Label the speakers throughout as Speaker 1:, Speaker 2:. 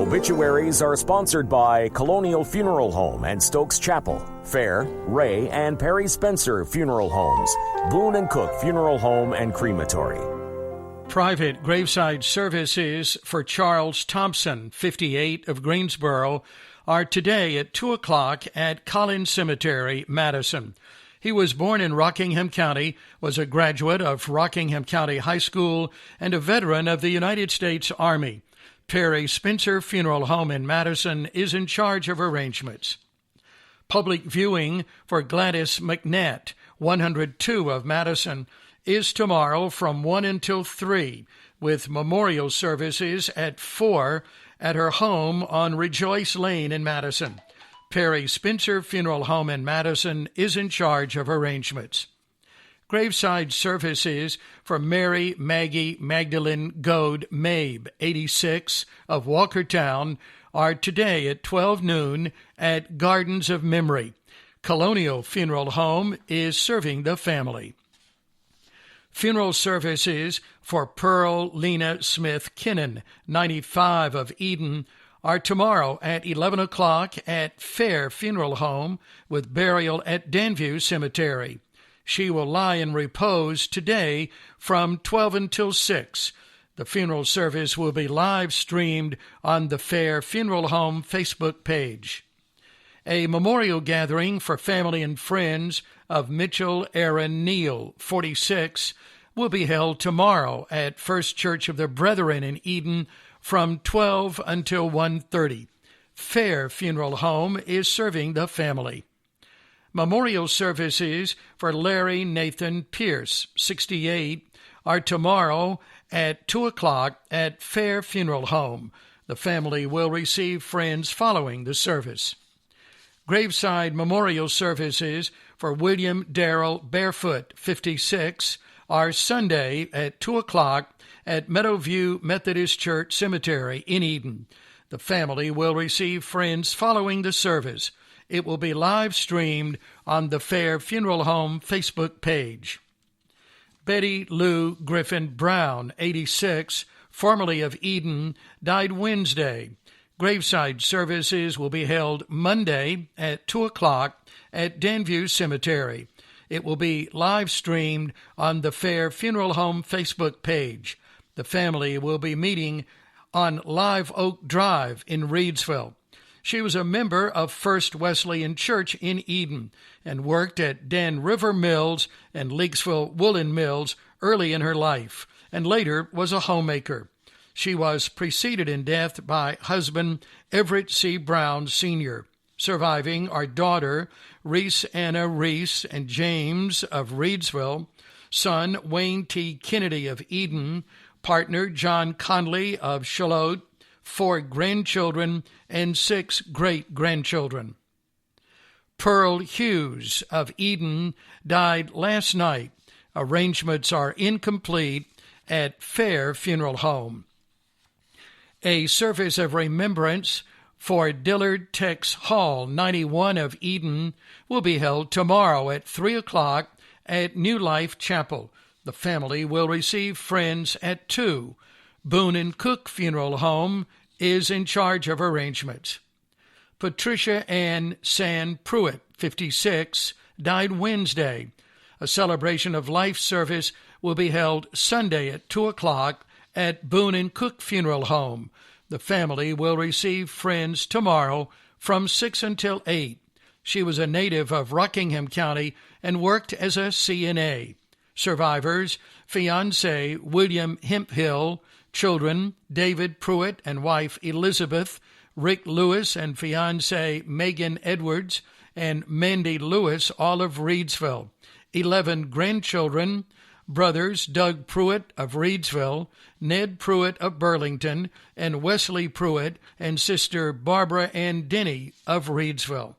Speaker 1: Obituaries are sponsored by Colonial Funeral Home and Stokes Chapel, Fair, Ray, and Perry Spencer Funeral Homes, Boone and Cook Funeral Home and Crematory.
Speaker 2: Private graveside services for Charles Thompson, 58, of Greensboro, are today at 2 o'clock at Collins Cemetery, Madison. He was born in Rockingham County, was a graduate of Rockingham County High School, and a veteran of the United States Army. Perry Spencer Funeral Home in Madison is in charge of arrangements. Public viewing for Gladys McNett, 102 of Madison, is tomorrow from 1 until 3, with memorial services at 4 at her home on Rejoice Lane in Madison. Perry Spencer Funeral Home in Madison is in charge of arrangements. Graveside services for Mary Maggie Magdalene Goad Mabe, 86, of Walkertown, are today at 12 noon at Gardens of Memory. Colonial Funeral Home is serving the family. Funeral services for Pearl Lena Smith Kinnan, 95, of Eden, are tomorrow at 11 o'clock at Fair Funeral Home, with burial at Danview Cemetery. She will lie in repose today from 12 until 6. The funeral service will be live-streamed on the Fair Funeral Home Facebook page. A memorial gathering for family and friends of Mitchell Aaron Neal, 46, will be held tomorrow at First Church of the Brethren in Eden from 12 until 1:30. Fair Funeral Home is serving the family. Memorial services for Larry Nathan Pierce, 68, are tomorrow at 2 o'clock at Fair Funeral Home. The family will receive friends following the service. Graveside memorial services for William Darrell Barefoot, 56, are Sunday at 2 o'clock at Meadowview Methodist Church Cemetery in Eden. The family will receive friends following the service. It will be live-streamed on the Fair Funeral Home Facebook page. Betty Lou Griffin Brown, 86, formerly of Eden, died Wednesday. Graveside services will be held Monday at 2 o'clock at Danview Cemetery. It will be live-streamed on the Fair Funeral Home Facebook page. The family will be meeting on Live Oak Drive in Reidsville. She was a member of First Wesleyan Church in Eden and worked at Dan River Mills and Leaksville Woolen Mills early in her life, and later was a homemaker. She was preceded in death by husband Everett C. Brown, Sr. Surviving are daughter Reese Anna Reese and James of Reidsville, son Wayne T. Kennedy of Eden, partner John Conley of Shalot, 4 grandchildren, and 6 great-grandchildren. Pearl Hughes of Eden died last night. Arrangements are incomplete at Fair Funeral Home. A service of remembrance for Dillard Tex Hall, 91, of Eden, will be held tomorrow at 3 o'clock at New Life Chapel. The family will receive friends at 2. Boone and Cook Funeral Home is in charge of arrangements. Patricia Ann San Pruitt, 56, died Wednesday. A celebration of life service will be held Sunday at 2 o'clock at Boone and Cook Funeral Home. The family will receive friends tomorrow from 6 until 8. She was a native of Rockingham County and worked as a CNA. Survivors, fiancé William Hemphill, children David Pruitt and wife Elizabeth, Rick Lewis and fiancée Megan Edwards, and Mandy Lewis, all of Reidsville. 11 grandchildren, brothers Doug Pruitt of Reidsville, Ned Pruitt of Burlington, and Wesley Pruitt and sister Barbara Ann Denny of Reidsville.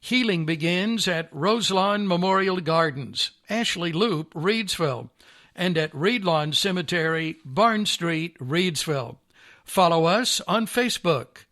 Speaker 2: Healing begins at Roselawn Memorial Gardens, Ashley Loop, Reidsville, and at Reedlawn Cemetery, Barn Street, Reidsville. Follow us on Facebook.